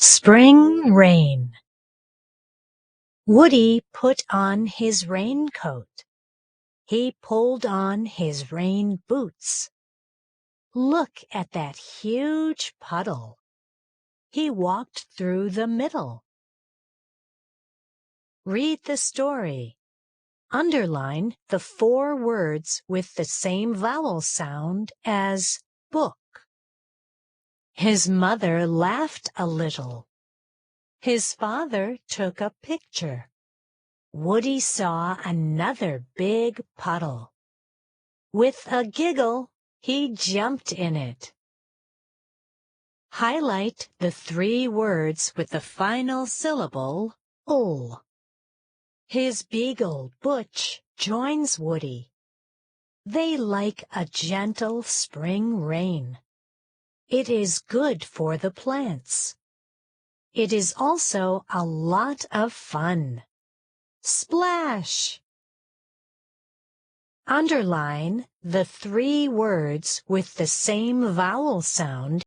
Spring rain. Woody put on his raincoat. He pulled on his rain boots. Look at that huge puddle. He walked through the middle. Read the story. Underline the 4 words with the same vowel sound as book. His mother laughed a little. His father took a picture. Woody saw another big puddle. With a giggle, he jumped in it. Highlight the 3 words with the final syllable, ul. His beagle, Butch, joins Woody. They like a gentle spring rain. It is good for the plants. It is also a lot of fun. Splash! Underline the 3 words with the same vowel sound